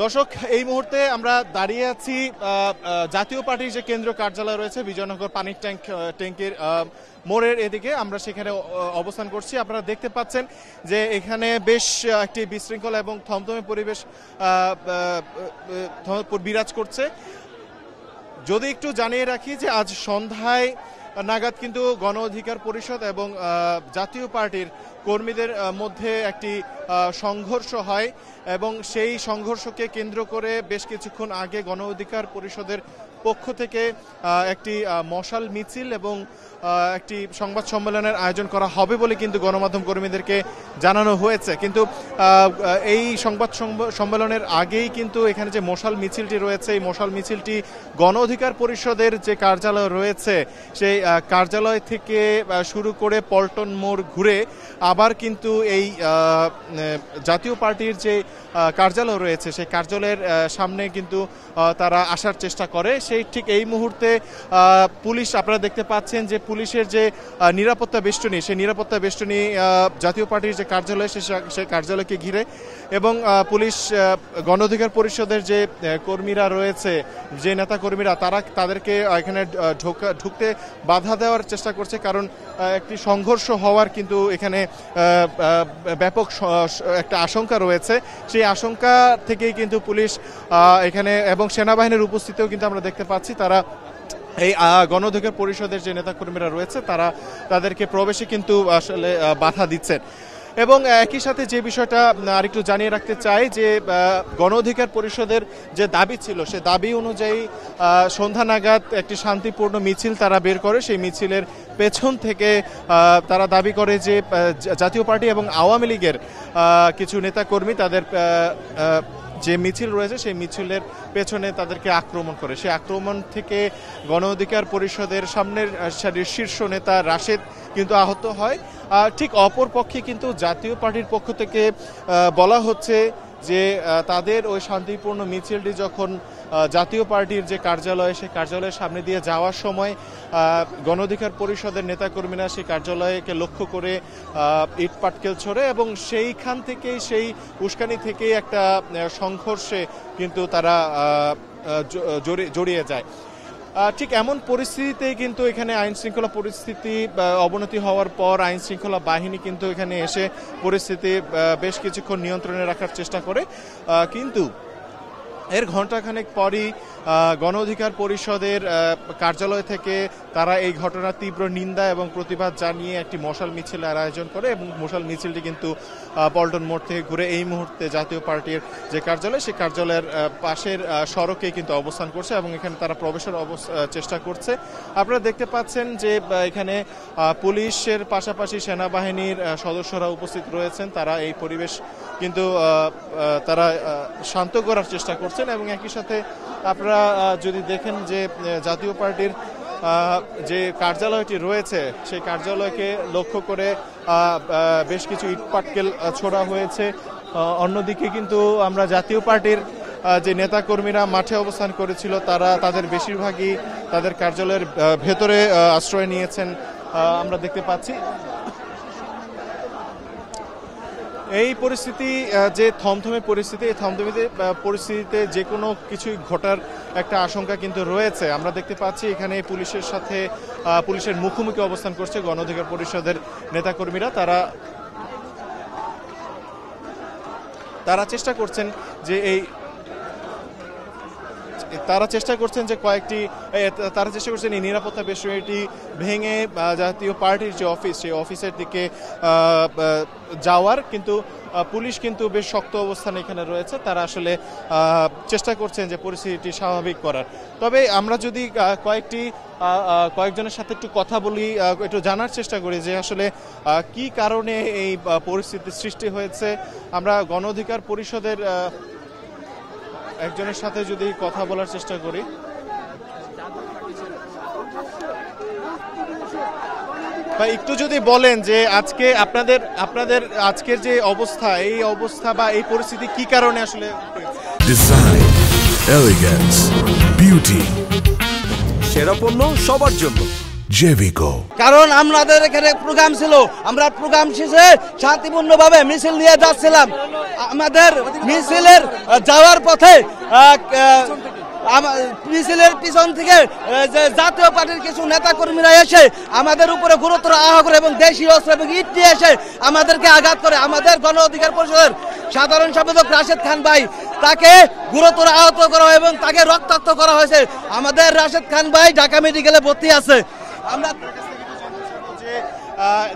দর্শক, এই মুহূর্তে আমরা দাঁড়িয়ে আছি জাতীয় পার্টির যে কেন্দ্রীয় কার্যালয় রয়েছে বিজয়নগর পানির ট্যাঙ্কের মোড়ের এদিকে। আমরা সেখানে অবস্থান করছি। আপনারা দেখতে পাচ্ছেন যে এখানে বেশ একটি বিশৃঙ্খল এবং থমথমে পরিবেশ বিরাজ করছে। যদি একটু জানিয়ে রাখি যে আজ সন্ধ্যায় নাগাদ কিন্তু গণ অধিকার পরিষদ এবং জাতীয় পার্টির কর্মীদের মধ্যে একটি সংঘর্ষ হয় এবং সেই সংঘর্ষকে কেন্দ্র করে বেশ কিছুক্ষণ আগে গণ অধিকার পরিষদের পক্ষ থেকে একটি মশাল মিছিল এবং একটি সংবাদ সম্মেলনের আয়োজন করা হবে বলে কিন্তু গণমাধ্যম কর্মীদেরকে জানানো হয়েছে। কিন্তু এই সংবাদ সম্মেলনের আগেই কিন্তু এখানে যে মশাল মিছিলটি রয়েছে, এই মশাল মিছিলটি গণ অধিকার পরিষদের যে কার্যালয় রয়েছে সেই কার্যালয় থেকে শুরু করে পল্টন মোড় ঘুরে আবার কিন্তু এই জাতীয় পার্টির যে কার্যালয় রয়েছে সেই কার্যালয়ের সামনে কিন্তু তারা আসার চেষ্টা করে। সেই ঠিক এই মুহূর্তে পুলিশ, আপনারা দেখতে পাচ্ছেন যে পুলিশের যে নিরাপত্তা বেষ্টনী, সেই নিরাপত্তা বেষ্টনী জাতীয় পার্টির যে কার্যালয় সেই কার্যালয়কে ঘিরে এবং পুলিশ গণ অধিকার পরিষদের যে কর্মীরা রয়েছে, যে নেতা কর্মীরা, তাদেরকে এখানে ঢুকতে বাধা দেওয়ার চেষ্টা করছে। কারণ একটি সংঘর্ষ হওয়ার কিন্তু এখানে ব্যাপক একটা আশঙ্কা রয়েছে। সেই আশঙ্কা থেকেই কিন্তু পুলিশ এখানে এবং সেনাবাহিনীর উপস্থিতিও কিন্তু আমরা দেখতে পাচ্ছি। তারা এই গণ অধিকার পরিষদের যে নেতাকর্মীরা রয়েছে তাদেরকে প্রবেশে কিন্তু আসলে বাধা দিচ্ছেন। এবং একই সাথে যে বিষয়টা আরেকটু জানিয়ে রাখতে চাই যে গণ অধিকার পরিষদের যে দাবি ছিল সে দাবি অনুযায়ী সন্ধ্যা নাগাদ একটি শান্তিপূর্ণ মিছিল তারা বের করে। সেই মিছিলের পেছন থেকে তারা দাবি করে যে জাতীয় পার্টি এবং আওয়ামী লীগের কিছু নেতাকর্মী তাদের যে মিছিল রয়েছে সেই মিছিলের পেছনে তাদেরকে আক্রমণ করে। সেই আক্রমণ থেকে গণ অধিকার পরিষদের সামনের সারির শীর্ষ নেতা রাশেদ কিন্তু আহত হয়। ঠিক অপর পক্ষে কিন্তু জাতীয় পার্টির পক্ষ থেকে বলা হচ্ছে যে তাদের ওই শান্তিপূর্ণ মিছিলটি যখন জাতীয় পার্টির যে কার্যালয় সেই কার্যালয়ের সামনে দিয়ে যাওয়ার সময় গণ অধিকার পরিষদের নেতাকর্মীরা সেই কার্যালয়কে লক্ষ্য করে ইট পাটকেল ছোড়ে এবং সেইখান থেকেই, সেই উস্কানি থেকেই একটা সংঘর্ষে কিন্তু তারা জড়িয়ে যায়। ঠিক এমন পরিস্থিতিতে কিন্তু এখানে আইন শৃঙ্খলা পরিস্থিতি অবনতি হওয়ার পর আইন শৃঙ্খলা বাহিনী কিন্তু এখানে এসে পরিস্থিতি বেশ কিছুক্ষণ নিয়ন্ত্রণে রাখার চেষ্টা করে। কিন্তু এর ঘণ্টাখানেক পরই গণ অধিকার পরিষদের কার্যালয় থেকে তারা এই ঘটনার তীব্র নিন্দা এবং প্রতিবাদ জানিয়ে একটি মশাল মিছিলের আয়োজন করে এবং মশাল মিছিলটি কিন্তু পল্টন মোড় থেকে ঘুরে এই মুহূর্তে জাতীয় পার্টির যে কার্যালয় সেই কার্যালয়ের পাশের সড়কে কিন্তু অবস্থান করছে এবং এখানে তারা প্রবেশের চেষ্টা করছে। আপনারা দেখতে পাচ্ছেন যে এখানে পুলিশের পাশাপাশি সেনাবাহিনীর সদস্যরা উপস্থিত রয়েছেন। তারা এই পরিবেশ কিন্তু তারা শান্ত করার চেষ্টা করছেন এবং একই সাথে আপনারা যদি দেখেন যে জাতীয় পার্টির যে কার্যালয়টি রয়েছে সেই কার্যালয়কে লক্ষ্য করে বেশ কিছু ইটপাটকেল ছোড়া হয়েছে। অন্যদিকে কিন্তু আমরা জাতীয় পার্টির যে নেতাকর্মীরা মাঠে অবস্থান করেছিল তাদের বেশিরভাগই তাদের কার্যালয়ের ভেতরে আশ্রয় নিয়েছেন আমরা দেখতে পাচ্ছি। এই পরিস্থিতি যে থমথমে পরিস্থিতি, এই থমথমে পরিস্থিতিতে যে কোনো কিছুই ঘটার একটা আশঙ্কা কিন্তু রয়েছে। আমরা দেখতে পাচ্ছি এখানে পুলিশের সাথে পুলিশের মুখোমুখি অবস্থান করছে গণ অধিকার পরিষদের নেতাকর্মীরা। তারা চেষ্টা করছেন এই নিরাপত্তা বেষ্টনীটি ভেঙে জাতীয় পার্টির যে অফিস সেই অফিসের দিকে যাওয়ার, কিন্তু পুলিশ কিন্তু বেশ শক্ত অবস্থানে এখানে রয়েছে। তারা আসলে চেষ্টা করছেন যে পরিস্থিতিটি স্বাভাবিক করার। তবে আমরা যদি কয়েকজনের সাথে একটু কথা বলি, একটু জানার চেষ্টা করি যে আসলে কি কারণে এই পরিস্থিতির সৃষ্টি হয়েছে। আমরা গণ অধিকার পরিষদের একজনের সাথে যদি কথা বলার চেষ্টা করি। একটু যদি বলেন যে আজকে আপনাদের আজকের যে অবস্থা, এই অবস্থা বা এই পরিস্থিতি কি কারণে আসলে? ডিজাইন, এলিগেন্স, বিউটি, সেরা পণ্য সবার জন্য। জেভিকো। কারণ আমাদের এখানে প্রোগ্রাম ছিল, আমরা প্রোগ্রাম শেষে শান্তিপূর্ণভাবে মিছিল নিয়ে যাচ্ছিলাম। আমাদের মিছিলের যাওয়ার পথে মিছিলের পিছন থেকে জাতীয় পার্টির কিছু নেতা কর্মীরা এসে আমাদের উপরে গুরুতর আহত করে এবং দেশীয় অস্ত্র এবং ইট নিয়ে এসে আমাদেরকে আঘাত করে। আমাদের গণ অধিকার পরিষদের সাধারণ সম্পাদক রাশেদ খান ভাই, তাকে গুরুতর আহত করা হয় এবং তাকে রক্তাক্ত করা হয়েছে। আমাদের রাশেদ খান ভাই ঢাকা মেডিকেলে ভর্তি আছে। আমরা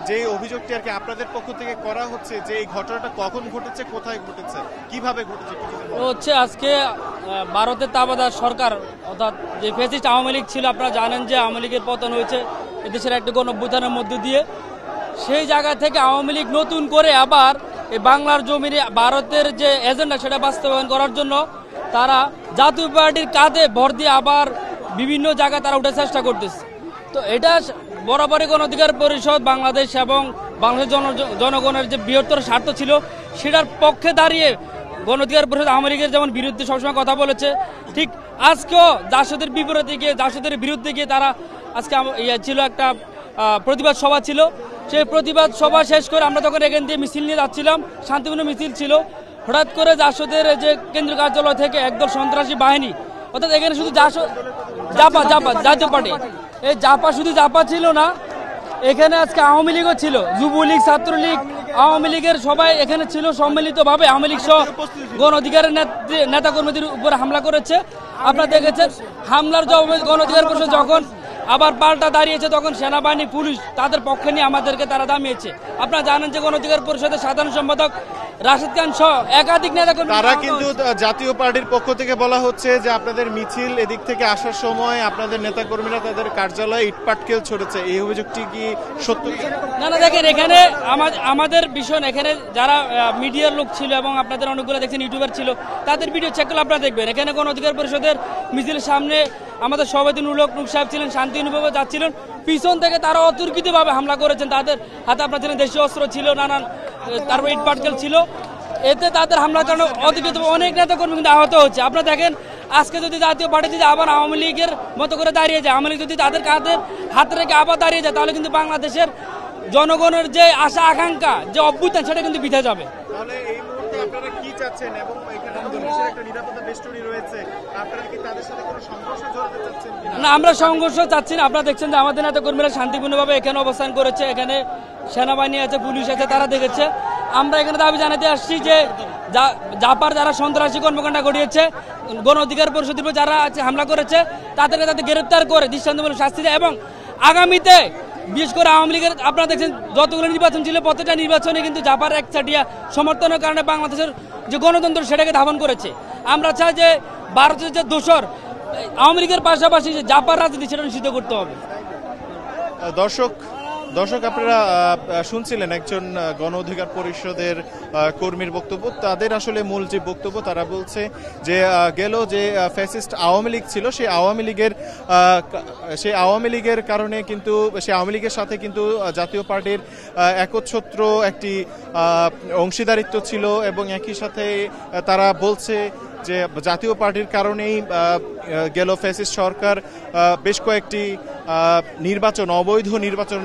যে অভিযোগটি আর কি আপনাদের পক্ষ থেকে করা হচ্ছে, যে এই ঘটনাটা কখন ঘটেছে, কোথায় ঘটেছে, কিভাবে ঘটেছে হচ্ছে আজকে ভারতের তাবাদার সরকার অর্থাৎ যে ফ্যাসিস্ট আওয়ামী লীগ ছিল, আপনারা জানেন যে আওয়ামী লীগের পতন হয়েছে এদেশের একটা গণঅভ্যুত্থানের মধ্য দিয়ে। সেই জায়গা থেকে আওয়ামী লীগ নতুন করে আবার এই বাংলার জমিনে ভারতের যে এজেন্ডা সেটা বাস্তবায়ন করার জন্য তারা জাতীয় পার্টির কাঁধে ভর দিয়ে আবার বিভিন্ন জায়গায় তারা উঠার চেষ্টা করতেছে। তো এটা বরাবরই গণ অধিকার পরিষদ বাংলাদেশ এবং বাংলাদেশের জনগণের যে বৃহত্তর স্বার্থ ছিল সেটার পক্ষে দাঁড়িয়ে গণ অধিকার পরিষদ আওয়ামী লীগের যেমন বিরুদ্ধে সবসময় কথা বলেছে, ঠিক আজকেও জাসদের বিপরীতে গিয়ে, জাসদের বিরুদ্ধে গিয়ে তারা আজকে ছিল একটা প্রতিবাদ সভা ছিল। সেই প্রতিবাদ সভা শেষ করে আমরা যখন এখান দিয়ে মিছিল নিয়ে যাচ্ছিলাম, শান্তিপূর্ণ মিছিল ছিল, হঠাৎ করে জাসদের যে কেন্দ্রীয় কার্যালয় থেকে একদল সন্ত্রাসী বাহিনী, অর্থাৎ এখানে শুধু জাপা জাতীয় পার্টি, এই জাপা শুধু জাপা ছিল না, এখানে আজকে আওয়ামী লীগও ছিল, যুবলীগ, ছাত্রলীগ, আওয়ামী লীগের সবাই এখানে ছিল সম্মিলিতভাবে। আওয়ামী লীগ সহ গণ অধিকারের নেতাকর্মীদের উপরে হামলা করেছে। আপনারা দেখেছেন হামলার জবাবে গণ অধিকার পরিষদ যখন আবার পাল্টা দাঁড়িয়েছে, তখন সেনাবাহিনী, পুলিশ তাদের পক্ষে নিয়ে আমাদেরকে তারা দামিয়েছে। আপনারা জানেন যে গণ অধিকার পরিষদের সাধারণ সম্পাদক রাশেদ খান সহ একাধিক নেতাকর্মী, তারা কিন্তু জাতীয় পার্টির পক্ষ থেকে বলা হচ্ছে যে আপনাদের মিছিল এদিক থেকে আসার সময় আপনাদের নেতাকর্মীরা তাদের কার্যালয়ে ইটপাটকেল ছড়েছে, এই অভিযোগটি কি সত্য? না, দেখেন এখানে আমাদের ভীষণ, এখানে যারা মিডিয়ার লোক ছিল এবং আপনাদের অনেকগুলো দেখছেন ইউটিউবার ছিল, তাদের ভিডিও চেক করলে আপনারা দেখবেন এখানে গণ অধিকার পরিষদের মিছিলের সামনে আমাদের সভাপতি নুর সাহেব ছিলেন, শান্তি অনুভবে যাচ্ছিলেন, পিছন থেকে তারা অতর্কিতভাবে হামলা করেছেন। তাদের হাতে আপনার ছিলেন দেশীয় অস্ত্র ছিল, নানান তারপর ইট পাটকেল ছিল। এতে তাদের হামলার কারণে অতর্কিত অনেক নেতাকর্মী কিন্তু আহত হচ্ছে। আপনারা দেখেন আজকে যদি জাতীয় পার্টি যদি আবার আওয়ামী লীগের মতো করে দাঁড়িয়ে যায়, আওয়ামী লীগ যদি তাদের কাঁধে হাত রেখে আবার দাঁড়িয়ে যায়, তাহলে কিন্তু বাংলাদেশের জনগণের যে আশা আকাঙ্ক্ষা, যে অভ্যুত্থান, সেটা কিন্তু বিধে যাবে। তাহলে এই মুহূর্তে আপনারা কি চাচ্ছেন? এবং এখানে পুলিশের একটা নিরাপত্তা বেষ্টনী রয়েছে, আপনারা কি তাদের সাথে কোনো সংঘর্ষে জড়াতে চাচ্ছেন? না, আমরা সংঘর্ষ চাচ্ছি না। আপনারা দেখছেন যে আমাদের নেতাকর্মীরা শান্তিপূর্ণভাবে এখানে অবস্থান করেছে, এখানে সেনাবাহিনী আছে, পুলিশ আছে, তারা দেখেছে। আমরা এখানে দাবি জানাতে আসছি যে জাপার যারা সন্ত্রাসী কর্মকাণ্ড ঘটিয়েছে, গণ অধিকার পরিষদের উপর যারা হামলা করেছে, তাদেরকে তাদের গ্রেপ্তার করে দৃষ্টান্তমূলক শাস্তি দেয় এবং আগামীতে বিশেষ করে আওয়ামী লীগের আপনারা দেখছেন যতগুলো নির্বাচন ছিল প্রত্যেকটা নির্বাচনে কিন্তু জাপার একচাটিয়া সমর্থনের কারণে বাংলাদেশের যে গণতন্ত্র সেটাকে ধাবন করেছে। আমরা চাই যে ভারতের যে দোসর আওয়ামী লীগের পাশাপাশি যে জাপার রাজনীতি সেটা নিষিদ্ধ করতে হবে। দর্শক আপনারা শুনছিলেন একজন গণ অধিকার পরিষদের কর্মীর বক্তব্য। তাদের আসলে মূল যে বক্তব্য, তারা বলছে যে গেল যে ফ্যাসিস্ট আওয়ামী লীগ ছিল, সেই আওয়ামী লীগের কারণে কিন্তু সেই আওয়ামী লীগের সাথে কিন্তু জাতীয় পার্টির একচ্ছত্র একটি অংশীদারিত্ব ছিল এবং একই সাথে তারা বলছে যে জাতীয় পার্টির কারণেই গেল ফ্যাসিস্ট সরকার বেশ কয়েকটি অবৈধ নির্বাচন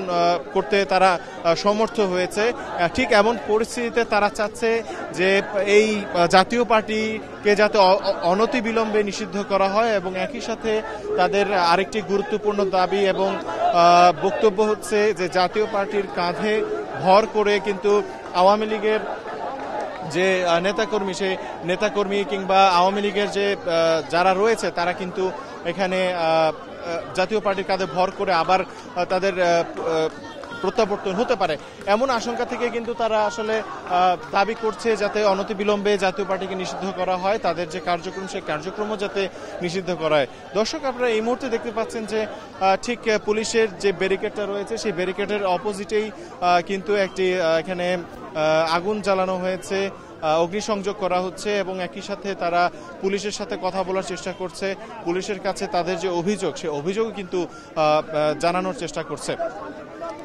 করতে তারা সমর্থ হয়েছে। ঠিক এমন পরিস্থিতিতে তারা চাচ্ছে যে এই জাতীয় পার্টিকে যাতে অনতিবিলম্বে নিষিদ্ধ করা হয় এবং একই সাথে তাদের আরেকটি গুরুত্বপূর্ণ দাবি এবং বক্তব্য হচ্ছে যে জাতীয় পার্টির কাঁধে ভর করে কিন্তু আওয়ামী লীগের যে নেতাকর্মী কিংবা আওয়ামী লীগের যে যারা রয়েছে তারা কিন্তু এখানে জাতীয় পার্টির কাঁধে ভর করে আবার তাদের প্রত্যাবর্তন হতে পারে, এমন আশঙ্কা থেকে কিন্তু তারা আসলে দাবি করছে যাতে অনতিবিলম্বে জাতীয় পার্টিকে নিষিদ্ধ করা হয়, তাদের যে কার্যক্রম সেই কার্যক্রমও যাতে নিষিদ্ধ করা হয়। দর্শক আপনারা এই মুহূর্তে দেখতে পাচ্ছেন যে ঠিক পুলিশের যে ব্যারিকেডটা রয়েছে সেই ব্যারিকেডের অপোজিটেই কিন্তু একটি এখানে আগুন জ্বালানো হয়েছে, অগ্নিসংযোগ করা হচ্ছে এবং একই সাথে তারা পুলিশের সাথে কথা বলার চেষ্টা করছে, পুলিশের কাছে তাদের যে অভিযোগ সেই অভিযোগ কিন্তু জানানোর চেষ্টা করছে।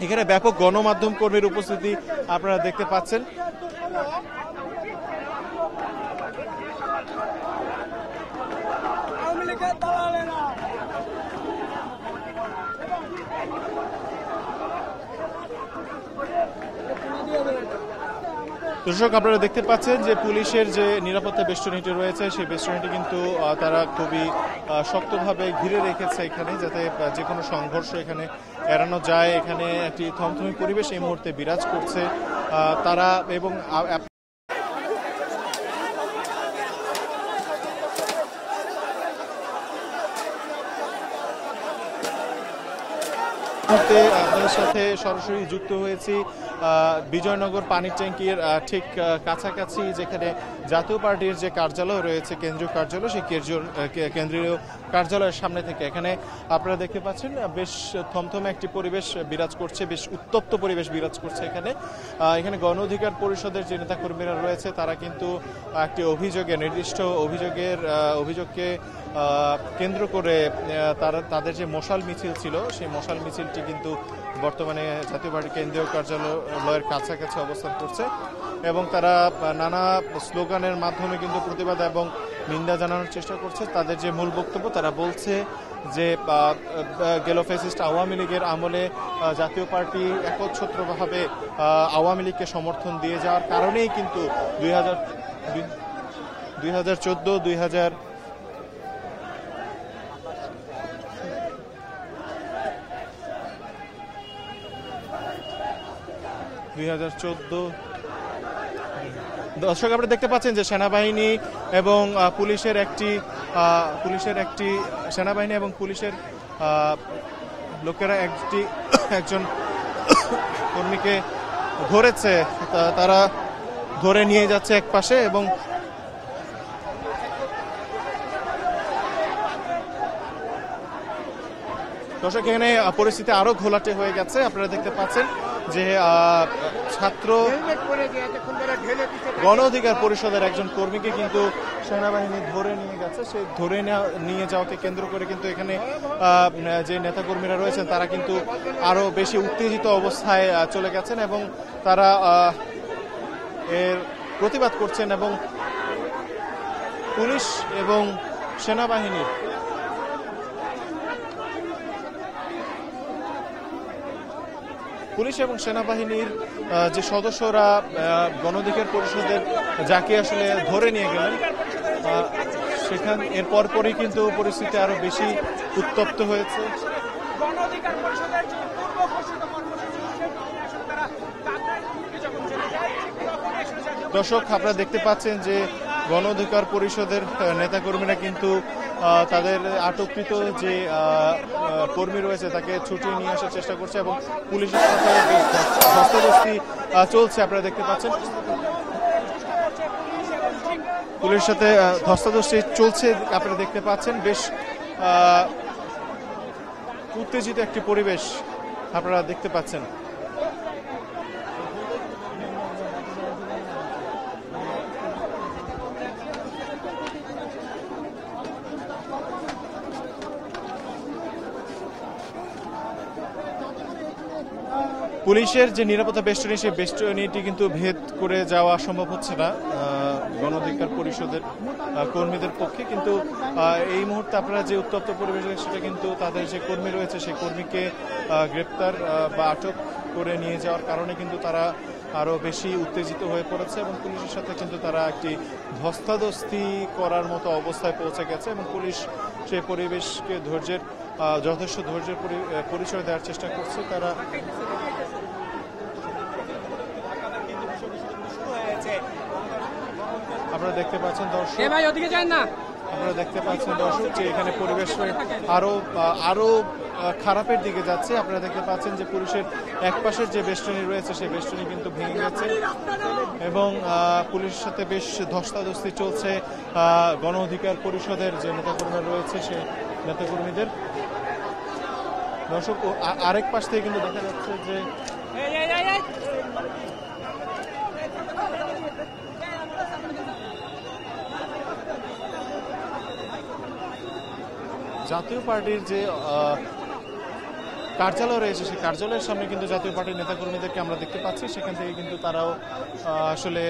এখানে ব্যাপক গণমাধ্যম কর্মীর উপস্থিতি আপনারা দেখতে পাচ্ছেন। দর্শক আপনারা দেখতে পাচ্ছেন যে পুলিশের যে নিরাপত্তা বেষ্টনীটি রয়েছে সেই বেষ্টনীটি কিন্তু তারা খুবই শক্তভাবে ঘিরে রেখেছে এখানে, যাতে যে কোনো সংঘর্ষ এখানে এড়ানো যায়। এখানে একটি থমথমে পরিবেশ এই মুহূর্তে বিরাজ করছে। তারা এবং আপনাদের সাথে সরাসরি যুক্ত হয়েছি বিজয়নগর পানির ট্যাঙ্কির ঠিক কাছাকাছি, যেখানে জাতীয় পার্টির যে কার্যালয় রয়েছে, কেন্দ্রীয় কার্যালয়, সেই কেন্দ্রীয় কার্যালয়ের সামনে থেকে এখানে আপনারা দেখতে পাচ্ছেন বেশ থমথমে একটি পরিবেশ বিরাজ করছে, বেশ উত্তপ্ত পরিবেশ বিরাজ করছে এখানে। এখানে গণ অধিকার পরিষদের যে নেতাকর্মীরা রয়েছে তারা কিন্তু একটি নির্দিষ্ট অভিযোগকে কেন্দ্র করে তাদের যে মশাল মিছিল ছিল সেই মশাল মিছিলটি কিন্তু বর্তমানে জাতীয় পার্টির কেন্দ্রীয় কার্যালয়ের কাছাকাছি অবস্থান করছে এবং তারা নানা স্লোগানের মাধ্যমে কিন্তু প্রতিবাদ এবং নিন্দা জানানোর চেষ্টা করছে। তাদের যে মূল বক্তব্য, তারা বলছে যে গেল ফ্যাসিস্ট আওয়ামী লীগের আমলে জাতীয় পার্টি একচ্ছত্রভাবে আওয়ামী লীগকে সমর্থন দিয়ে যাওয়ার কারণেই কিন্তু 2014 দর্শক আপনারা দেখতে পাচ্ছেন যে সেনাবাহিনী এবং পুলিশের লোকেরা একজন কর্মীকে ধরেছে, তারা ধরে নিয়ে যাচ্ছে এক পাশে এবং দর্শক এখানে পরিস্থিতি আরো ঘোলাটে হয়ে গেছে। আপনারা দেখতে পাচ্ছেন যে ছাত্র গণ অধিকার পরিষদের একজন কর্মীকে কিন্তু সেনাবাহিনী ধরে নিয়ে গেছে। সেই ধরে নিয়ে যাওয়াকে কেন্দ্র করে কিন্তু এখানে যে নেতাকর্মীরা রয়েছেন তারা কিন্তু আরো বেশি উত্তেজিত অবস্থায় চলে গেছেন এবং তারা এর প্রতিবাদ করছেন এবং পুলিশ এবং সেনাবাহিনীর যে সদস্যরা গণ অধিকার পরিষদের যাকে আসলে ধরে নিয়ে গেলেন, এর পরপরই কিন্তু পরিস্থিতি আরো বেশি উত্তপ্ত হয়েছে। দর্শক আপনারা দেখতে পাচ্ছেন যে গণ অধিকার পরিষদের নেতাকর্মীরা কিন্তু তাদের আটককৃত যে কর্মী রয়েছে তাকে ছুটিয়ে নিয়ে আসার চেষ্টা করছে এবং পুলিশের সাথে ধস্তাধস্তি চলছে। আপনারা দেখতে পাচ্ছেন পুলিশের সাথে ধস্তাধস্তি চলছে। আপনারা দেখতে পাচ্ছেন বেশ উত্তেজিত একটি পরিবেশ আপনারা দেখতে পাচ্ছেন। পুলিশের যে নিরাপত্তা বেষ্টনী, সেই বেষ্টনীটি কিন্তু ভেদ করে যাওয়া সম্ভব হচ্ছে না গণ অধিকার পরিষদের কর্মীদের পক্ষে। কিন্তু এই মুহূর্তে আপনারা যে উত্তপ্ত পরিবেশ, সেটা কিন্তু তাদের যে কর্মী রয়েছে সেই কর্মীকে গ্রেপ্তার বা আটক করে নিয়ে যাওয়ার কারণে কিন্তু তারা আরো বেশি উত্তেজিত হয়ে পড়েছে এবং পুলিশের সাথে কিন্তু তারা একটি ধস্তাধস্তি করার মতো অবস্থায় পৌঁছে গেছে এবং পুলিশ সেই পরিবেশকে যথেষ্ট ধৈর্যের পরিচয় দেওয়ার চেষ্টা করছে। তারা আপনারা দেখতে পাচ্ছেন দর্শক, আপনারা দেখতে পাচ্ছেন দর্শক যে এখানে পরিবেশ আরো খারাপের দিকে যাচ্ছে। আপনারা দেখতে পাচ্ছেন যে পুলিশের এক পাশের যে বেষ্টনী রয়েছে সেই বেষ্টনী কিন্তু ভেঙে গেছে এবং পুলিশের সাথে বেশ ধস্তাধস্তি চলছে গণ অধিকার পরিষদের যে নেতাকর্মীরা রয়েছে সেই নেতাকর্মীদের। দর্শক আরেক পাশ থেকে কিন্তু দেখা যাচ্ছে যে জাতীয় পার্টির যে কার্যালয় রয়েছে সেই কার্যালয়ের সামনে কিন্তু জাতীয় পার্টির নেতাকর্মীদেরকে আমরা দেখতে পাচ্ছি। সেখান থেকে কিন্তু তারাও আসলে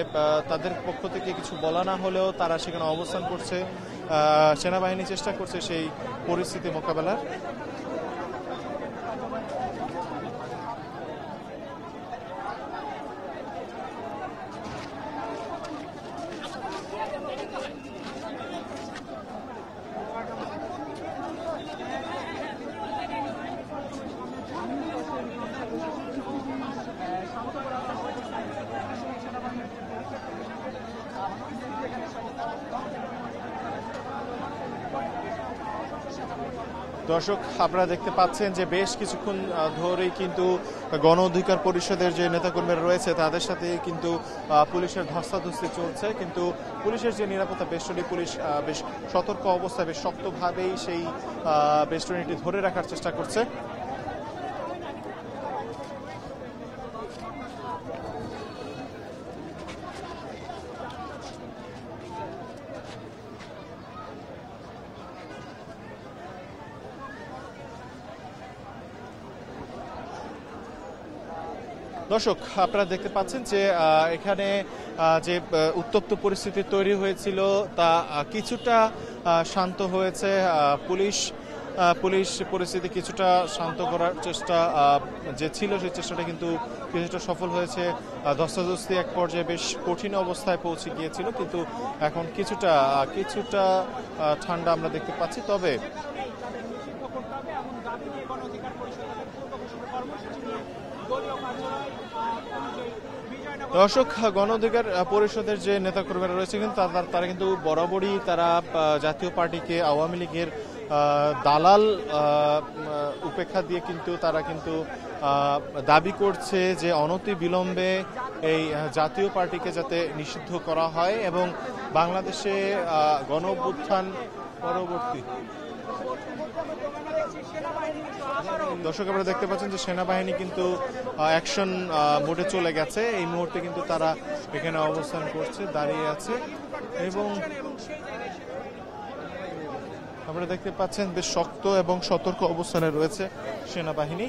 তাদের পক্ষ থেকে কিছু বলা না হলেও তারা সেখানে অবস্থান করছে। সেনাবাহিনী চেষ্টা করছে সেই পরিস্থিতি মোকাবেলার। দর্শক আপনারা দেখতে পাচ্ছেন যে বেশ কিছুক্ষণ ধরেই কিন্তু গণ অধিকার পরিষদের যে নেতাকর্মীরা রয়েছে তাদের সাথে কিন্তু পুলিশের ধস্তাধস্তি চলছে, কিন্তু পুলিশের যে নিরাপত্তা বেষ্টনী, পুলিশ বেশ সতর্ক অবস্থায় বেশ শক্তভাবেই সেই বেষ্টনীটি ধরে রাখার চেষ্টা করছে। দর্শক আপনারা দেখতে পাচ্ছেন যে এখানে যে উত্তপ্ত পরিস্থিতি তৈরি হয়েছিল তা কিছুটা শান্ত হয়েছে। পুলিশ পরিস্থিতি কিছুটা শান্ত করার চেষ্টা যে ছিল সেই চেষ্টাটা কিন্তু কিছুটা সফল হয়েছে। ধস্তাধস্তি এক পর্যায়ে বেশ কঠিন অবস্থায় পৌঁছে গিয়েছিল, কিন্তু এখন কিছুটা ঠান্ডা আমরা দেখতে পাচ্ছি। তবে দর্শক গণ অধিকার পরিষদের যে নেতাকর্মীরা রয়েছে কিন্তু তারা কিন্তু বরাবরই তারা জাতীয় পার্টিকে আওয়ামী লীগের দালাল উপেক্ষা দিয়ে কিন্তু তারা কিন্তু দাবি করছে যে অনতি বিলম্বে এই জাতীয় পার্টিকে যাতে নিষিদ্ধ করা হয় এবং বাংলাদেশে গণ অভ্যুত্থান পরবর্তী। দর্শক আপনারা দেখতে পাচ্ছেন যে সেনাবাহিনী কিন্তু অ্যাকশন মোডে চলে গেছে। এই মুহূর্তে কিন্তু তারা এখানে অবস্থান করছে, দাঁড়িয়ে আছে এবং আপনারা দেখতে পাচ্ছেন বেশ শক্ত এবং সতর্ক অবস্থানে রয়েছে সেনাবাহিনী।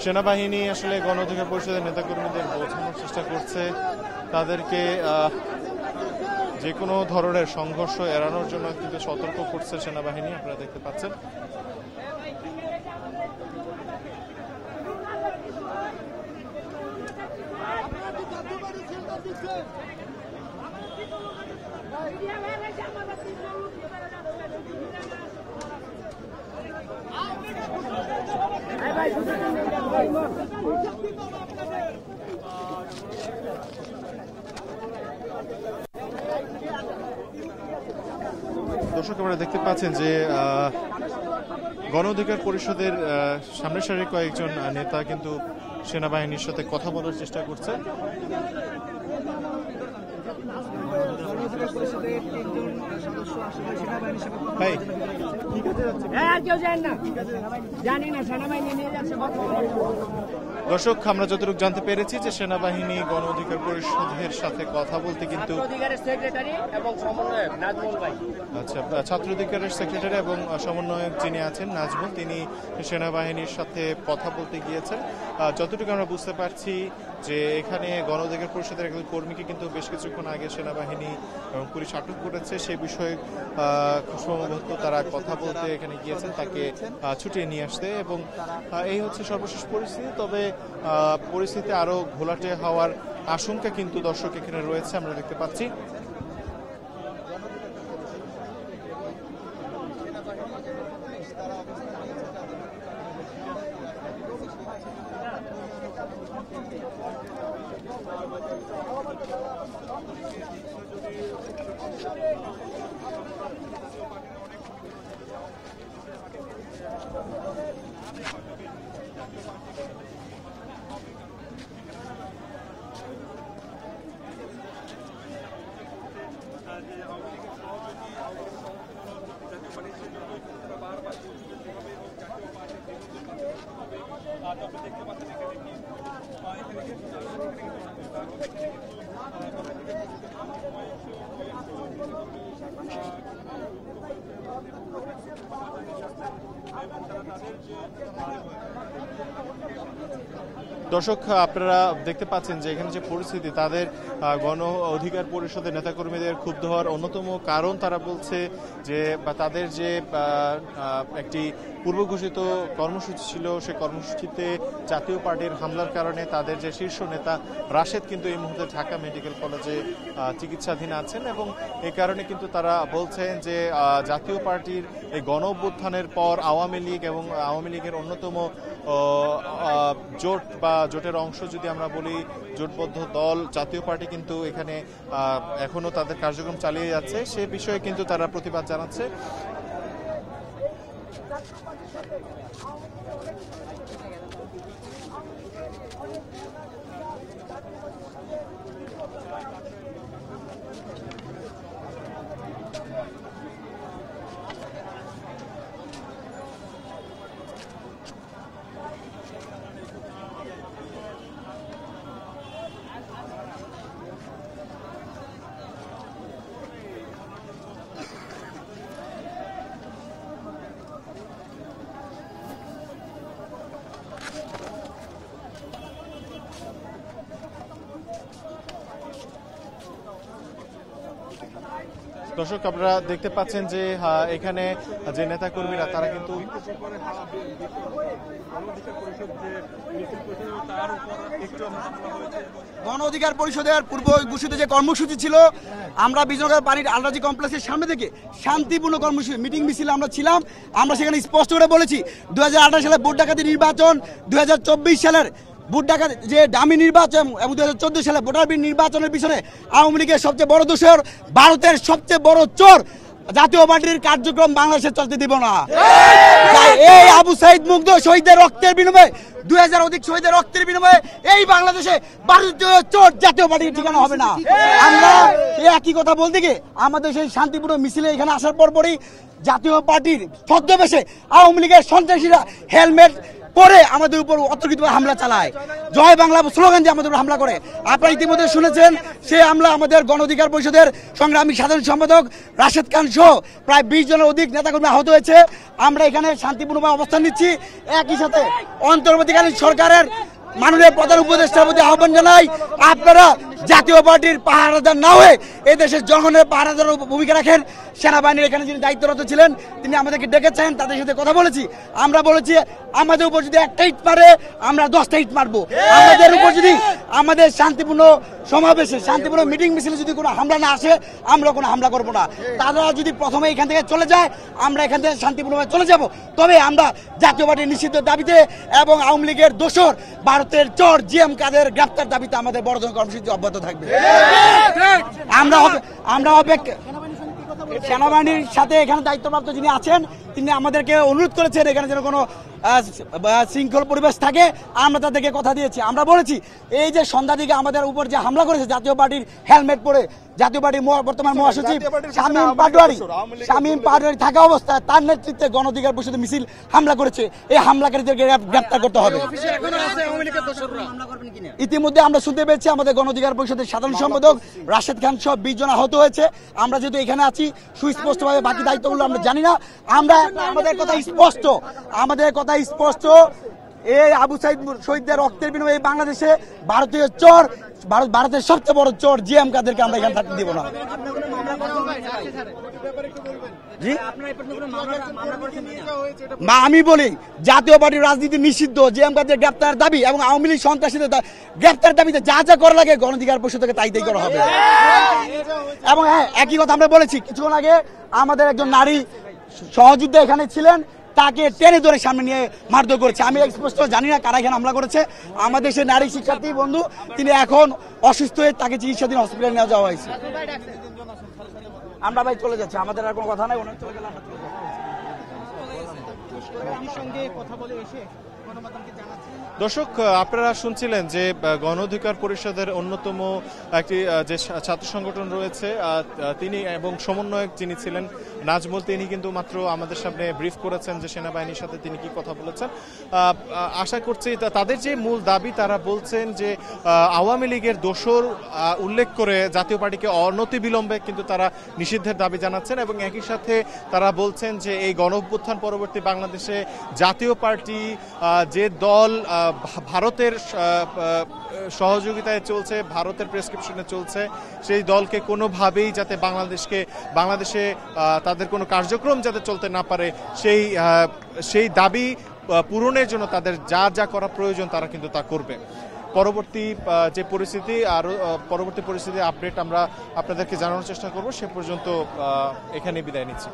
সেনাবাহিনী আসলে গণ অধিকার পরিষদের নেতাকর্মীদের বোঝানোর চেষ্টা করছে, তাদেরকে যে কোনো ধরনের সংঘর্ষ এড়ানোর জন্য কিন্তু সতর্ক করছে সেনাবাহিনী। আপনারা দেখতে পাচ্ছেন দর্শক আপনারা দেখতে পাচ্ছেন যে গণ অধিকার পরিষদের সামনের সারির কয়েকজন নেতা কিন্তু সেনাবাহিনীর সাথে কথা বলার চেষ্টা করছে। দর্শক আমরা যতটুকু জানতে পেরেছি যে সেনাবাহিনী গণ অধিকার পরিষদের সাথে কথা বলতে কিন্তু আচ্ছা ছাত্র অধিকারের সেক্রেটারি এবং সমন্বয়ক যিনি আছেন নাজমুল, তিনি সেনাবাহিনীর সাথে কথা বলতে গিয়েছেন। যতটুকু আমরা বুঝতে পারছি যে এখানে গণ অধিকার পরিষদের একজন কর্মীকে কিন্তু বেশ কিছুক্ষণ আগে সেনাবাহিনী এবং পুলিশ আটক করেছে। সে বিষয়ে সম্ভবত তারা কথা বলতে এখানে গিয়েছেন, তাকে ছুটিয়ে নিয়ে আসতে, এবং এই হচ্ছে সর্বশেষ পরিস্থিতি। তবে পরিস্থিতি আরো ঘোলাটে হওয়ার আশঙ্কা কিন্তু দর্শক এখানে রয়েছে, আমরা দেখতে পাচ্ছি। দর্শক আপনারা দেখতে পাচ্ছেন যে এখানে যে পরিস্থিতি, তাদের গণ অধিকার পরিষদের নেতাকর্মীদের ক্ষুব্ধ হওয়ার অন্যতম কারণ তারা বলছে যে তাদের যে একটি পূর্ব ঘোষিত কর্মসূচি ছিল, সেই কর্মসূচিতে জাতীয় পার্টির হামলার কারণে তাদের যে শীর্ষ নেতা রাশেদ কিন্তু এই মুহূর্তে ঢাকা মেডিকেল কলেজে চিকিৎসাধীন আছেন এবং এই কারণে কিন্তু তারা বলছেন যে জাতীয় পার্টির এই গণ অভ্যুত্থানের পর আওয়ামী লীগ এবং আওয়ামী লীগের অন্যতম জোট বা জোটের অংশ যদি আমরা বলি জোটবদ্ধ দল জাতীয় পার্টি কিন্তু এখানে এখনো তাদের কার্যক্রম চালিয়ে যাচ্ছে, সে বিষয়ে কিন্তু তারা প্রতিবাদ জানাচ্ছে। দর্শক আপনারা দেখতে পাচ্ছেন যে এখানে যে নেতাকর্মীরা তারা কিন্তু গণ অধিকার পরিষদের পূর্ব ঘোষিত যে কর্মসূচি ছিল, আমরা বিজয়নগর পানির আলরাজি কমপ্লেক্সের সামনে থেকে শান্তিপূর্ণ কর্মসূচি মিটিং মিছিল আমরা ছিলাম। আমরা সেখানে স্পষ্ট করে বলেছি 2018 সালে ভোট ডাকাতি নির্বাচন, 2024 সালের ভোট ডাকাতি যে ডামি নির্বাচন এবং 2014 সালে ভোটার বিল নির্বাচনের পিছনে আওয়ামী লীগের সবচেয়ে বড় দোষর, ভারতের সবচেয়ে বড় চোর জাতীয় পার্টির কার্যক্রম বাংলাদেশে চলতে দিব না। এই আবু সাইদ মুগ্ধ শহীদের রক্তের বিনিময়ে 2000 অধিক শহীদের রক্তের বিনিময়ে এই বাংলাদেশে ভারতীয় চোর জাতীয় পার্টির ঠিকানা হবে না। আমরা এই একই কথা বলতে গিয়ে আমাদের সেই শান্তিপূর্ণ মিছিলে এখানে আসার পরপরই জাতীয় পার্টির ছদ্মবেশে আওয়ামী লীগের সন্ত্রাসীরা হেলমেট পরে আমাদের উপর অতর্কিত হামলা চালায়, জয় বাংলা স্লোগান দিয়ে আমাদের উপর হামলা করে। আপনারা ইতিমধ্যে শুনেছেন সেই হামলা আমাদের গণ অধিকার পরিষদের সংগ্রামী সাধারণ সম্পাদক রাশেদ খান সহ প্রায় 20 জনের অধিক নেতাকর্মী আহত হয়েছে। আমরা এখানে শান্তিপূর্ণভাবে অবস্থান নিচ্ছি। একই সাথে অন্তর্বর্তীকালীন সরকারের মাননীয় প্রধান উপদেষ্টার প্রতি আহ্বান জানাই, আপনারা জাতীয় পার্টির পাহারাদার না হয়ে এই দেশের জনগণের পাহারাদার ভূমিকা রাখেন। সেনাবাহিনীর এখানে যিনি দায়িত্বরত ছিলেন তিনি আমাদেরকে ডেকেছেন, তাদের সাথে কথা বলেছি। আমরা বলেছি আমাদের উপর যদি একটা ইট মারে আমরা 10টা ইট মারবো। আমাদের উপর যদি আমাদের শান্তিপূর্ণ সমাবেশে শান্তিপূর্ণ মিটিং মিছিলে যদি কোনো হামলা না আসে আমরা কোনো হামলা করবো না। তারা যদি প্রথমে এখান থেকে চলে যায় আমরা এখান থেকে শান্তিপূর্ণভাবে চলে যাব। তবে আমরা জাতীয় পার্টির নিষিদ্ধ দাবিতে এবং আওয়ামী লীগের দোসর ভারতের চোর জিএম কাদের গ্রেপ্তার দাবিতে আমাদের বড় ধরনের কর্মসূচি অব্যাহত থাকবে। আমরা সেনাবাহিনীর সাথে এখানে দায়িত্বপ্রাপ্ত যিনি আছেন তিনি আমাদেরকে অনুরোধ করেছেন এখানে যেন কোনো শৃঙ্খল পরিবেশ থাকে। আমরা তাদেরকে কথা দিয়েছি, আমরা বলেছি এই যে সন্ধ্যা দিকে আমাদের উপর যে হামলা করেছে জাতীয় পার্টির হেলমেট পরে জাতীয় পার্টির বর্তমান মহাসচিব শামীম পাটোয়ারি থাকা অবস্থায় তার নেতৃত্বে গণ অধিকার পরিষদের মিছিল হামলা করেছে। এই হামলাকারীদেরকে গ্রেপ্তার করতে হবে। ইতিমধ্যে আমরা শুনতে পেয়েছি আমাদের গণ অধিকার পরিষদের সাধারণ সম্পাদক রাশেদ খান সহ 20 জন আহত হয়েছে। আমরা যেহেতু এখানে আছি সুস্পষ্টভাবে বাকি দায়িত্বগুলো আমরা জানি না। আমাদের কথা স্পষ্ট, এই আবু সাইদ শহীদদের রক্তের বিনিময়ে বাংলাদেশে ভারতীয় চোর ভারতের সবচেয়ে বড় চোর জিএম কাদেরকে আমরা এখানে থাকতে দিব না। আমি বলি জাতীয় পার্টির রাজনীতি নিষিদ্ধ, জিএম কাদের গ্রেপ্তার দাবি এবং আওয়ামী লীগ সন্ত্রাসীদের গ্রেপ্তার দাবিতে যা যা করা লাগে গণ অধিকার পরিষদ থেকে তাই করা হবে। এবং হ্যাঁ, একই কথা আমরা বলেছি কিছুক্ষণ আগে আমাদের একজন নারী সহযোদ্ধা এখানে ছিলেন, তাকে টেনে ধরে সামনে নিয়ে মারধর করেছে। আমি স্পষ্ট জানি না কারা এখানে হামলা করেছে। আমাদের সে নারী শিক্ষার্থী বন্ধু তিনি এখন অসুস্থ হয়ে তাকে চিকিৎসাধীন হসপিটালে নিয়ে যাওয়া হয়েছে। আমরা ভাই চলে যাচ্ছি, আমাদের আর কোনো কথা নাই। দর্শক আপনারা শুনছিলেন যে গণ অধিকার পরিষদের অন্যতম একটি যে ছাত্র সংগঠন রয়েছে তিনি এবং সমন্বয়ক যিনি ছিলেন নাজমুল, তিনি কিন্তু মাত্র আমাদের সামনে ব্রিফ করেছেন যে সেনাবাহিনীর সাথে তিনি কি কথা বলেছেন। আশা করছি তাদের যে মূল দাবি তারা বলছেন যে আওয়ামী লীগের দোসর উল্লেখ করে জাতীয় পার্টিকে অনতিবিলম্বে কিন্তু তারা নিষিদ্ধের দাবি জানাচ্ছেন এবং একই সাথে তারা বলছেন যে এই গণ অভ্যুত্থান পরবর্তী বাংলাদেশে জাতীয় পার্টি যে দল ভারতের সহযোগিতায় চলছে, ভারতের প্রেসক্রিপশনে চলছে, সেই দলকে কোনোভাবেই যাতে বাংলাদেশে তাদের কোনো কার্যক্রম যাতে চলতে না পারে সেই দাবি পূরণের জন্য তাদের যা যা করা প্রয়োজন তারা কিন্তু তা করবে। পরবর্তী যে পরিস্থিতি পরবর্তী পরিস্থিতি আপডেট আমরা আপনাদেরকে জানানোর চেষ্টা করব। সে পর্যন্ত এখানে বিদায় নিচ্ছি।